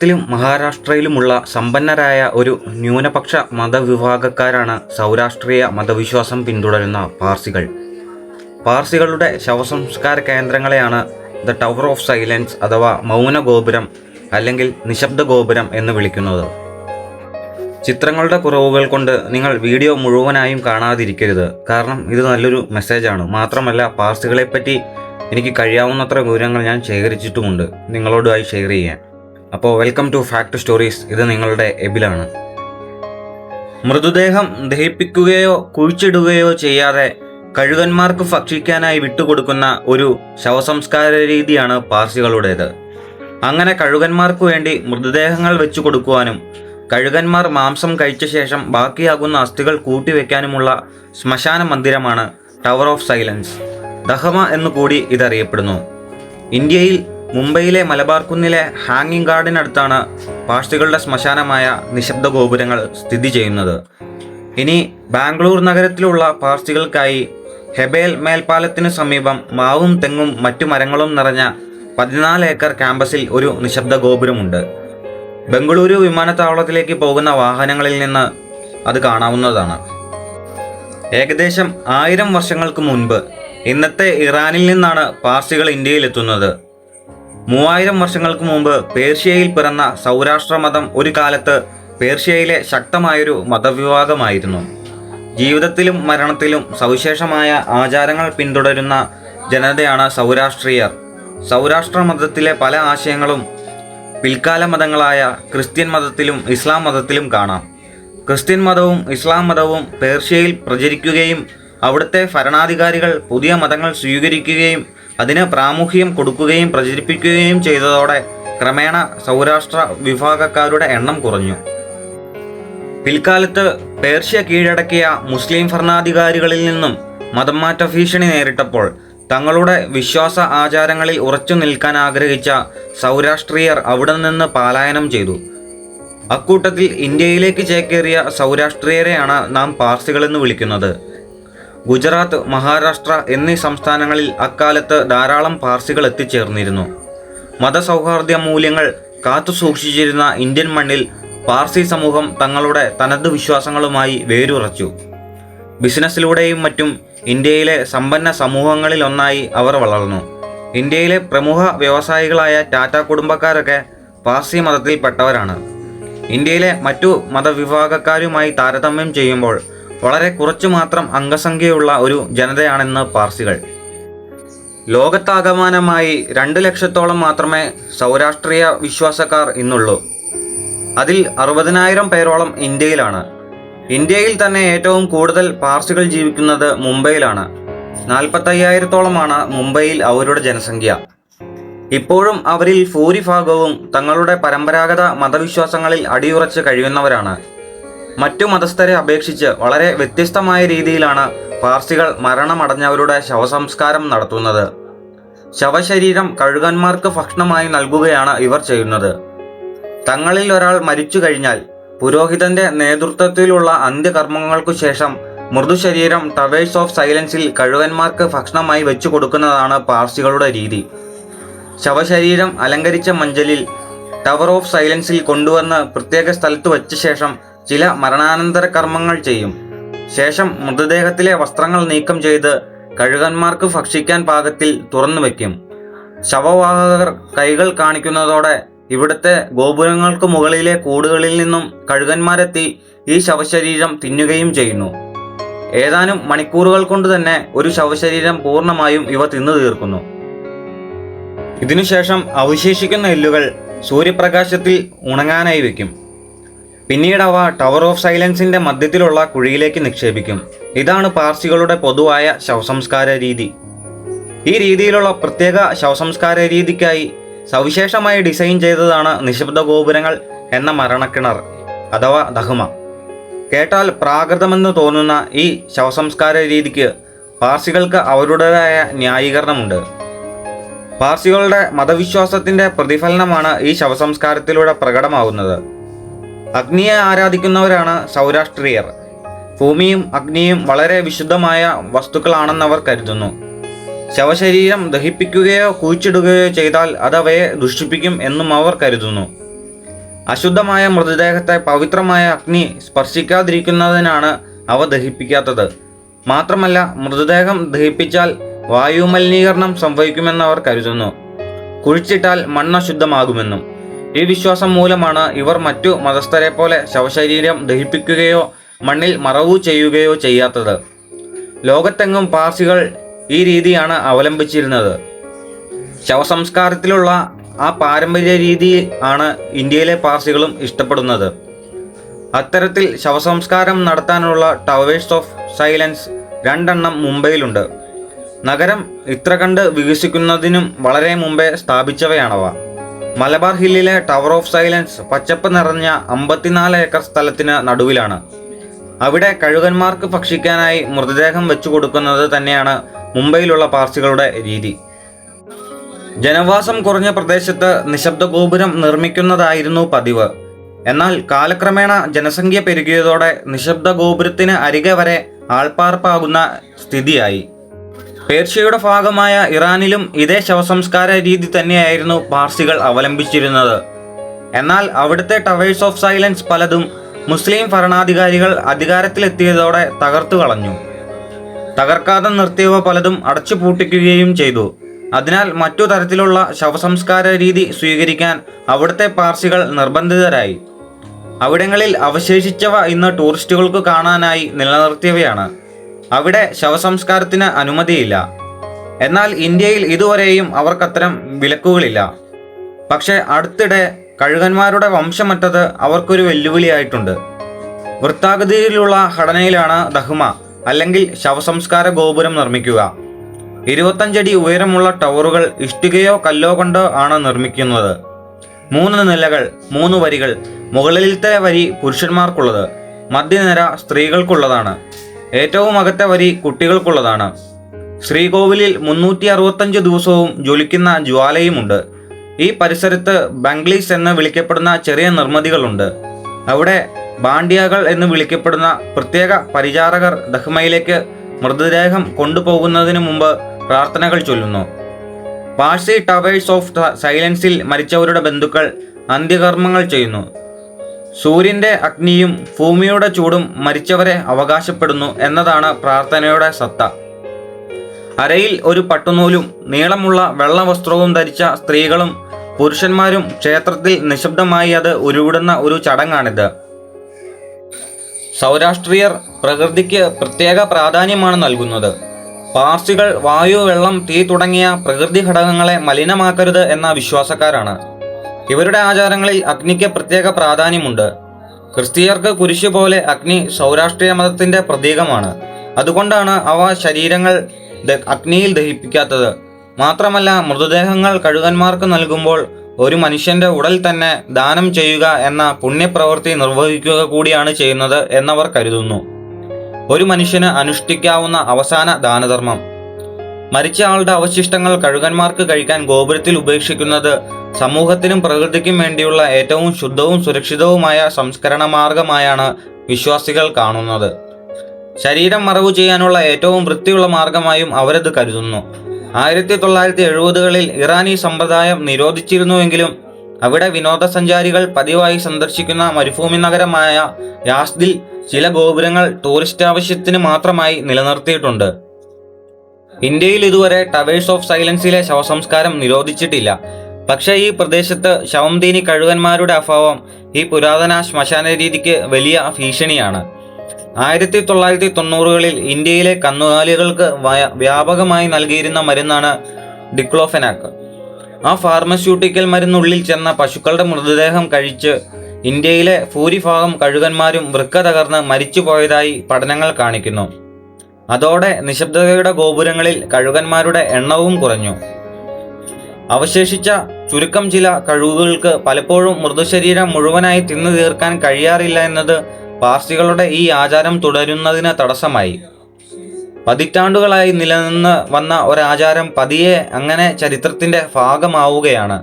ത്തിലും മഹാരാഷ്ട്രയിലുമുള്ള സമ്പന്നരായ ഒരു ന്യൂനപക്ഷ മതവിഭാഗക്കാരാണ് സൗരാഷ്ട്രീയ മതവിശ്വാസം പിന്തുടരുന്ന പാർസികൾ. പാർസികളുടെ ശവസംസ്കാര കേന്ദ്രങ്ങളെയാണ് ദ ടവർ ഓഫ് സൈലൻസ് അഥവാ മൗന ഗോപുരം അല്ലെങ്കിൽ നിശബ്ദ ഗോപുരം എന്ന് വിളിക്കുന്നത്. ചിത്രങ്ങളുടെ കുറവുകൾ കൊണ്ട് നിങ്ങൾ വീഡിയോ മുഴുവനായും കാണാതിരിക്കരുത്. കാരണം ഇത് നല്ലൊരു മെസ്സേജാണ്. മാത്രമല്ല, പാർസികളെപ്പറ്റി എനിക്ക് കഴിയാവുന്നത്ര വിവരങ്ങൾ ഞാൻ ശേഖരിച്ചിട്ടുമുണ്ട് നിങ്ങളോടുമായി ഷെയർ ചെയ്യാൻ. അപ്പോൾ വെൽക്കം ടു ഫാക്ട് സ്റ്റോറീസ്. ഇത് നിങ്ങളുടെ എബിലാണ്. മൃതദേഹം ദഹിപ്പിക്കുകയോ കുഴിച്ചിടുകയോ ചെയ്യാതെ കഴുകന്മാർക്ക് ഭക്ഷിക്കാനായി വിട്ടുകൊടുക്കുന്ന ഒരു ശവസംസ്കാര രീതിയാണ് പാർസികളുടേത്. അങ്ങനെ കഴുകന്മാർക്ക് വേണ്ടി മൃതദേഹങ്ങൾ വെച്ചു കൊടുക്കുവാനും കഴുകന്മാർ മാംസം കഴിച്ച ശേഷം ബാക്കിയാകുന്ന അസ്ഥികൾ കൂട്ടിവെക്കാനുമുള്ള ശ്മശാന മന്ദിരമാണ് ടവർ ഓഫ് സൈലൻസ്, ദഹമ എന്നുകൂടി ഇതറിയപ്പെടുന്നു. ഇന്ത്യയിൽ മുംബൈയിലെ മലബാർ കുന്നിലെ ഹാങ്ങിങ് ഗാർഡിനടുത്താണ് പാർസികളുടെ ശ്മശാനമായ നിശബ്ദ ഗോപുരങ്ങൾ സ്ഥിതി ചെയ്യുന്നത്. ഇനി ബാംഗ്ലൂർ നഗരത്തിലുള്ള പാർസികൾക്കായി ഹെബേൽ മേൽപ്പാലത്തിനു സമീപം മാവും തെങ്ങും മറ്റു മരങ്ങളും നിറഞ്ഞ 14 ഏക്കർ ക്യാമ്പസിൽ ഒരു നിശബ്ദ ഗോപുരമുണ്ട്. ബംഗളൂരു വിമാനത്താവളത്തിലേക്ക് പോകുന്ന വാഹനങ്ങളിൽ നിന്ന് അത് കാണാവുന്നതാണ്. ഏകദേശം 1000 വർഷങ്ങൾക്ക് മുൻപ് ഇന്നത്തെ ഇറാനിൽ നിന്നാണ് പാർസികൾ ഇന്ത്യയിലെത്തുന്നത്. 3000 വർഷങ്ങൾക്ക് മുമ്പ് പേർഷ്യയിൽ പിറന്ന സൗരാഷ്ട്ര മതം ഒരു കാലത്ത് പേർഷ്യയിലെ ശക്തമായൊരു മതവിഭാഗമായിരുന്നു. ജീവിതത്തിലും മരണത്തിലും സവിശേഷമായ ആചാരങ്ങൾ പിന്തുടരുന്ന ജനതയാണ് സൗരാഷ്ട്രീയർ. സൗരാഷ്ട്ര മതത്തിലെ പല ആശയങ്ങളും പിൽക്കാല മതങ്ങളായ ക്രിസ്ത്യൻ മതത്തിലും ഇസ്ലാം മതത്തിലും കാണാം. ക്രിസ്ത്യൻ മതവും ഇസ്ലാം മതവും പേർഷ്യയിൽ പ്രചരിക്കുകയും അവിടുത്തെ ഭരണാധികാരികൾ പുതിയ മതങ്ങൾ സ്വീകരിക്കുകയും അതിന് പ്രാമുഖ്യം കൊടുക്കുകയും പ്രചരിപ്പിക്കുകയും ചെയ്തതോടെ ക്രമേണ സൗരാഷ്ട്ര വിഭാഗക്കാരുടെ എണ്ണം കുറഞ്ഞു. പിൽക്കാലത്ത് പേർഷ്യ കീഴടക്കിയ മുസ്ലിം ഭരണാധികാരികളിൽ നിന്നും മതം മാറ്റ ഭീഷണി നേരിട്ടപ്പോൾ തങ്ങളുടെ വിശ്വാസ ആചാരങ്ങളിൽ ഉറച്ചു നിൽക്കാൻ ആഗ്രഹിച്ച സൗരാഷ്ട്രീയർ അവിടെ നിന്ന് പലായനം ചെയ്തു. അക്കൂട്ടത്തിൽ ഇന്ത്യയിലേക്ക് ചേക്കേറിയ സൗരാഷ്ട്രീയരെയാണ് നാം പാർസികളെന്ന് വിളിക്കുന്നത്. ഗുജറാത്ത്, മഹാരാഷ്ട്ര എന്നീ സംസ്ഥാനങ്ങളിൽ അക്കാലത്ത് ധാരാളം പാർസികൾ എത്തിച്ചേർന്നിരുന്നു. മതസൗഹാർദ്ദ മൂല്യങ്ങൾ കാത്തു സൂക്ഷിച്ചിരുന്ന ഇന്ത്യൻ മണ്ണിൽ പാർസി സമൂഹം തങ്ങളുടെ തനത് വിശ്വാസങ്ങളുമായി വേരുറച്ചു. ബിസിനസ്സിലൂടെയും മറ്റും ഇന്ത്യയിലെ സമ്പന്ന സമൂഹങ്ങളിലൊന്നായി അവർ വളർന്നു. ഇന്ത്യയിലെ പ്രമുഖ വ്യവസായികളായ ടാറ്റ കുടുംബക്കാരൊക്കെ പാർസി മതത്തിൽപ്പെട്ടവരാണ്. ഇന്ത്യയിലെ മറ്റു മതവിഭാഗക്കാരുമായി താരതമ്യം ചെയ്യുമ്പോൾ വളരെ കുറച്ചു മാത്രം അംഗസംഖ്യയുള്ള ഒരു ജനതയാണെന്ന് പാർസികൾ. ലോകത്താകമാനമായി 2 ലക്ഷത്തോളം മാത്രമേ സൗരാഷ്ട്രീയ വിശ്വാസക്കാർ ഇന്നുള്ളൂ. അതിൽ 60,000 പേരോളം ഇന്ത്യയിലാണ്. ഇന്ത്യയിൽ തന്നെ ഏറ്റവും കൂടുതൽ പാർസികൾ ജീവിക്കുന്നത് മുംബൈയിലാണ്. 45,000-ഓളമാണ് മുംബൈയിൽ അവരുടെ ജനസംഖ്യ. ഇപ്പോഴും അവരിൽ ഭൂരിഭാഗവും തങ്ങളുടെ പരമ്പരാഗത മതവിശ്വാസങ്ങളിൽ അടിയുറച്ച് കഴിയുന്നവരാണ്. മറ്റു മതസ്ഥരെ അപേക്ഷിച്ച് വളരെ വ്യത്യസ്തമായ രീതിയിലാണ് പാർസികൾ മരണമടഞ്ഞവരുടെ ശവസംസ്കാരം നടത്തുന്നത്. ശവശരീരം കഴുകന്മാർക്ക് ഭക്ഷണമായി നൽകുകയാണ് ഇവർ ചെയ്യുന്നത്. തങ്ങളിൽ ഒരാൾ മരിച്ചു കഴിഞ്ഞാൽ പുരോഹിതന്റെ നേതൃത്വത്തിലുള്ള അന്ത്യകർമ്മങ്ങൾക്കു ശേഷം മൃദുശരീരം ടവേഴ്സ് ഓഫ് സൈലൻസിൽ കഴുകന്മാർക്ക് ഭക്ഷണമായി വെച്ചു കൊടുക്കുന്നതാണ് പാർസികളുടെ രീതി. ശവശരീരം അലങ്കരിച്ച മഞ്ചലിൽ ടവർ ഓഫ് സൈലൻസിൽ കൊണ്ടുവന്ന് പ്രത്യേക സ്ഥലത്ത് വെച്ച ശേഷം ചില മരണാനന്തര കർമ്മങ്ങൾ ചെയ്യും. ശേഷം മൃതദേഹത്തിലെ വസ്ത്രങ്ങൾ നീക്കം ചെയ്ത് കഴുകന്മാർക്ക് ഭക്ഷിക്കാൻ പാകത്തിൽ തുറന്നു വയ്ക്കും. ശവവാഹകർ കൈകൾ കാണിക്കുന്നതോടെ ഇവിടുത്തെ ഗോപുരങ്ങൾക്ക് മുകളിലെ കൂടുകളിൽ നിന്നും കഴുകന്മാരെത്തി ഈ ശവശരീരം തിന്നുകയും ചെയ്യുന്നു. ഏതാനും മണിക്കൂറുകൾ കൊണ്ട് തന്നെ ഒരു ശവശരീരം പൂർണ്ണമായും ഇവ തിന്നു തീർക്കുന്നു. ഇതിനുശേഷം അവശേഷിക്കുന്ന എല്ലുകൾ സൂര്യപ്രകാശത്തിൽ ഉണങ്ങാനായി വയ്ക്കും. പിന്നീട് അവ ടവർ ഓഫ് സൈലൻസിന്റെ മധ്യത്തിലുള്ള കുഴിയിലേക്ക് നിക്ഷേപിക്കും. ഇതാണ് പാർസികളുടെ പൊതുവായ ശവസംസ്കാര രീതി. ഈ രീതിയിലുള്ള പ്രത്യേക ശവസംസ്കാര രീതിക്കായി സവിശേഷമായി ഡിസൈൻ ചെയ്തതാണ് നിശബ്ദ ഗോപുരങ്ങൾ എന്ന മരണക്കിണർ അഥവാ ദഹ്മ. കേട്ടാൽ പ്രാകൃതമെന്ന് തോന്നുന്ന ഈ ശവസംസ്കാര രീതിക്ക് പാർസികൾക്ക് അവരുടേതായ ന്യായീകരണമുണ്ട്. പാർസികളുടെ മതവിശ്വാസത്തിന്റെ പ്രതിഫലനമാണ് ഈ ശവസംസ്കാരത്തിലൂടെ പ്രകടമാവുന്നത്. അഗ്നിയെ ആരാധിക്കുന്നവരാണ് സൗരാഷ്ട്രീയർ. ഭൂമിയും അഗ്നിയും വളരെ വിശുദ്ധമായ വസ്തുക്കളാണെന്നവർ കരുതുന്നു. ശവശരീരം ദഹിപ്പിക്കുകയോ കുഴിച്ചിടുകയോ ചെയ്താൽ അതവയെ ദുഷിപ്പിക്കും എന്നും അവർ കരുതുന്നു. അശുദ്ധമായ മൃതദേഹത്തെ പവിത്രമായ അഗ്നി സ്പർശിക്കാതിരിക്കുന്നതിനാണ് അവ ദഹിപ്പിക്കാത്തത്. മാത്രമല്ല, മൃതദേഹം ദഹിപ്പിച്ചാൽ വായുമലിനീകരണം സംഭവിക്കുമെന്ന് അവർ കരുതുന്നു. കുഴിച്ചിട്ടാൽ മണ്ണ് അശുദ്ധമാകുമെന്നും. ഈ വിശ്വാസം മൂലമാണ് ഇവർ മറ്റു മതസ്ഥരെ പോലെ ശവശരീരം ദഹിപ്പിക്കുകയോ മണ്ണിൽ മറവു ചെയ്യുകയോ ചെയ്യാത്തത്. ലോകത്തെങ്ങും പാർസികൾ ഈ രീതിയാണ് അവലംബിച്ചിരുന്നത്. ശവസംസ്കാരത്തിലുള്ള ആ പാരമ്പര്യ രീതി ആണ് ഇന്ത്യയിലെ പാർസികളും ഇഷ്ടപ്പെടുന്നത്. അത്തരത്തിൽ ശവസംസ്കാരം നടത്താനുള്ള ടവേഴ്സ് ഓഫ് സൈലൻസ് 2 മുംബൈയിലുണ്ട്. നഗരം ഇത്ര കണ്ട് വികസിക്കുന്നതിനും വളരെ മുമ്പേ സ്ഥാപിച്ചവയാണവ. മലബാർ ഹില്ലിലെ ടവർ ഓഫ് സൈലൻസ് പച്ചപ്പ് നിറഞ്ഞ 54 ഏക്കർ സ്ഥലത്തിന് നടുവിലാണ്. അവിടെ കഴുകന്മാർക്ക് ഭക്ഷിക്കാനായി മൃതദേഹം വെച്ചു കൊടുക്കുന്നത് തന്നെയാണ് മുംബൈയിലുള്ള പാർസികളുടെ രീതി. ജനവാസം കുറഞ്ഞ പ്രദേശത്ത് നിശബ്ദ ഗോപുരം നിർമ്മിക്കുന്നതായിരുന്നു പതിവ്. എന്നാൽ കാലക്രമേണ ജനസംഖ്യ പെരുകിയതോടെ നിശബ്ദ ഗോപുരത്തിന് അരികെ വരെ ആൾപ്പാർപ്പാകുന്ന സ്ഥിതിയായി. പേർഷ്യയുടെ ഭാഗമായ ഇറാനിലും ഇതേ ശവസംസ്കാര രീതി തന്നെയായിരുന്നു പാർസികൾ അവലംബിച്ചിരുന്നത്. എന്നാൽ അവിടുത്തെ ടവേഴ്സ് ഓഫ് സൈലൻസ് പലതും മുസ്ലിം ഭരണാധികാരികൾ അധികാരത്തിലെത്തിയതോടെ തകർത്തു കളഞ്ഞു. തകർക്കാതെ നിർത്തിയവ പലതും അടച്ചുപൂട്ടിക്കുകയും ചെയ്തു. അതിനാൽ മറ്റു തരത്തിലുള്ള ശവസംസ്കാര രീതി സ്വീകരിക്കാൻ അവിടുത്തെ പാർസികൾ നിർബന്ധിതരായി. അവിടങ്ങളിൽ അവശേഷിച്ചവ ഇന്ന് ടൂറിസ്റ്റുകൾക്ക് കാണാനായി നിലനിർത്തിയവയാണ്. അവിടെ ശവസംസ്കാരത്തിന് അനുമതിയില്ല. എന്നാൽ ഇന്ത്യയിൽ ഇതുവരെയും അവർക്കത്തരം വിലക്കുകളില്ല. പക്ഷേ അടുത്തിടെ കഴുകന്മാരുടെ വംശമറ്റത് അവർക്കൊരു വെല്ലുവിളിയായിട്ടുണ്ട്. വൃത്താകൃതിയിലുള്ള ഘടനയിലാണ് ദഹ്മ അല്ലെങ്കിൽ ശവസംസ്കാര ഗോപുരം നിർമ്മിക്കുക. 25 അടി ഉയരമുള്ള ടവറുകൾ ഇഷ്ടികയോ കല്ലോ കൊണ്ട് ആണ് നിർമ്മിക്കുന്നത്. 3 നിലകൾ, 3 വരികൾ. മുകളിലത്തെ വരി പുരുഷന്മാർക്കുള്ളത്, മധ്യനിര സ്ത്രീകൾക്കുള്ളതാണ്, ഏറ്റവും അകത്തെ വരി കുട്ടികൾക്കുള്ളതാണ്. ശ്രീകോവിലിൽ 365 ദിവസവും ജ്വലിക്കുന്ന ജ്വാലയുമുണ്ട്. ഈ പരിസരത്ത് ബംഗ്ലീസ് എന്ന് വിളിക്കപ്പെടുന്ന ചെറിയ നിർമ്മിതികളുണ്ട്. അവിടെ ബാണ്ഡ്യകൾ എന്ന് വിളിക്കപ്പെടുന്ന പ്രത്യേക പരിചാരകർ ദഹ്മയിലേക്ക് മൃതദേഹം കൊണ്ടുപോകുന്നതിന് മുമ്പ് പ്രാർത്ഥനകൾ ചൊല്ലുന്നു. പാഴ്സി ടവേഴ്സ് ഓഫ് സൈലൻസിൽ മരിച്ചവരുടെ ബന്ധുക്കൾ അന്ത്യകർമ്മങ്ങൾ ചെയ്യുന്നു. സൂര്യന്റെ അഗ്നിയും ഭൂമിയുടെ ചൂടും മരിച്ചവരെ അവകാശപ്പെടുന്നു എന്നതാണ് പ്രാർത്ഥനയുടെ സത്ത. അരയിൽ ഒരു പട്ടുനൂലും നീളമുള്ള വെള്ള വസ്ത്രവും ധരിച്ച സ്ത്രീകളും പുരുഷന്മാരും ക്ഷേത്രത്തിൽ നിശബ്ദമായി അത് ഉരുവിടുന്ന ഒരു ചടങ്ങാണിത്. സൗരാഷ്ട്രീയർ പ്രകൃതിക്ക് പ്രത്യേക പ്രാധാന്യമാണ് നൽകുന്നത്. പാർസികൾ വായു, വെള്ളം, തീ തുടങ്ങിയ പ്രകൃതി ഘടകങ്ങളെ മലിനമാക്കരുത് എന്ന വിശ്വാസക്കാരാണ്. ഇവരുടെ ആചാരങ്ങളിൽ അഗ്നിക്ക് പ്രത്യേക പ്രാധാന്യമുണ്ട്. ക്രിസ്തീയർക്ക് കുരിശ് പോലെ അഗ്നി സൗരാഷ്ട്രീയ മതത്തിന്റെ പ്രതീകമാണ്. അതുകൊണ്ടാണ് അവ ശരീരങ്ങൾ അഗ്നിയിൽ ദഹിപ്പിക്കാത്തത്. മാത്രമല്ല, മൃതദേഹങ്ങൾ കഴുകന്മാർക്ക് നൽകുമ്പോൾ ഒരു മനുഷ്യന്റെ ഉടൽ തന്നെ ദാനം ചെയ്യുക എന്ന പുണ്യപ്രവൃത്തി നിർവഹിക്കുക കൂടിയാണ് ചെയ്യുന്നത് എന്നവർ കരുതുന്നു. ഒരു മനുഷ്യന് അനുഷ്ഠിക്കാവുന്ന അവസാന ദാനധർമ്മം. മരിച്ച ആളുടെ അവശിഷ്ടങ്ങൾ കഴുകന്മാർക്ക് കഴിക്കാൻ ഗോപുരത്തിൽ ഉപേക്ഷിക്കുന്നത് സമൂഹത്തിനും പ്രകൃതിക്കും വേണ്ടിയുള്ള ഏറ്റവും ശുദ്ധവും സുരക്ഷിതവുമായ സംസ്കരണ മാർഗമായാണ് വിശ്വാസികൾ കാണുന്നത്. ശരീരം മറവു ചെയ്യാനുള്ള ഏറ്റവും വൃത്തിയുള്ള മാർഗമായും അവരത് കരുതുന്നു. 1970കളിൽ ഇറാൻ ഈ സമ്പ്രദായം നിരോധിച്ചിരുന്നുവെങ്കിലും അവിടെ വിനോദസഞ്ചാരികൾ പതിവായി സന്ദർശിക്കുന്ന മരുഭൂമി നഗരമായ യാസ്ദിൽ ചില ഗോപുരങ്ങൾ ടൂറിസ്റ്റ് ആവശ്യത്തിന് മാത്രമായി നിലനിർത്തിയിട്ടുണ്ട്. ഇന്ത്യയിൽ ഇതുവരെ ടവേഴ്സ് ഓഫ് സൈലൻസിലെ ശവസംസ്കാരം നിരോധിച്ചിട്ടില്ല. പക്ഷേ ഈ പ്രദേശത്ത് ശവം തീനി കഴുകന്മാരുടെ അഭാവം ഈ പുരാതന ശ്മശാന രീതിക്ക് വലിയ ഭീഷണിയാണ്. 1990കളിൽ ഇന്ത്യയിലെ കന്നുകാലികൾക്ക് വ്യാപകമായി നൽകിയിരുന്ന മരുന്നാണ് ഡിക്ലോഫെനാക്. ആ ഫാർമസ്യൂട്ടിക്കൽ മരുന്നുള്ളിൽ ചെന്ന പശുക്കളുടെ മൃതദേഹം കഴിച്ച് ഇന്ത്യയിലെ ഭൂരിഭാഗം കഴുകന്മാരും വൃക്ക തകർന്ന് മരിച്ചുപോയതായി പഠനങ്ങൾ കാണിക്കുന്നു. അതോടെ നിശബ്ദതയുടെ ഗോപുരങ്ങളിൽ കഴുകന്മാരുടെ എണ്ണവും കുറഞ്ഞു. അവശേഷിച്ച ചുരുക്കം ചില കഴുകുകൾക്ക് പലപ്പോഴും മൃതശരീരം മുഴുവനായി തിന്നു തീർക്കാൻ കഴിയാറില്ല എന്നത് പാർസികളുടെ ഈ ആചാരം തുടരുന്നതിന് തടസ്സമായി. പതിറ്റാണ്ടുകളായി നിലനിന്ന് വന്ന ഒരാചാരം പതിയെ അങ്ങനെ ചരിത്രത്തിന്റെ ഭാഗമാവുകയാണ്.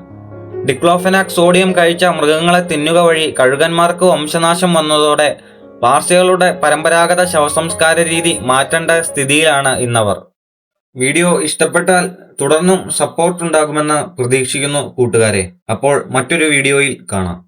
ഡിക്ലോഫെനാക് സോഡിയം കഴിച്ച മൃഗങ്ങളെ തിന്നുക വഴി കഴുകന്മാർക്ക് വംശനാശം വന്നതോടെ പാർസികളുടെ പരമ്പരാഗത ശവസംസ്കാര രീതി മാറ്റേണ്ട സ്ഥിതിയിലാണ് ഇന്നവർ. വീഡിയോ ഇഷ്ടപ്പെട്ടാൽ തുടർന്നും സപ്പോർട്ട് ഉണ്ടാകുമെന്ന് പ്രതീക്ഷിക്കുന്നു കൂട്ടുകാരെ. അപ്പോൾ മറ്റൊരു വീഡിയോയിൽ കാണാം.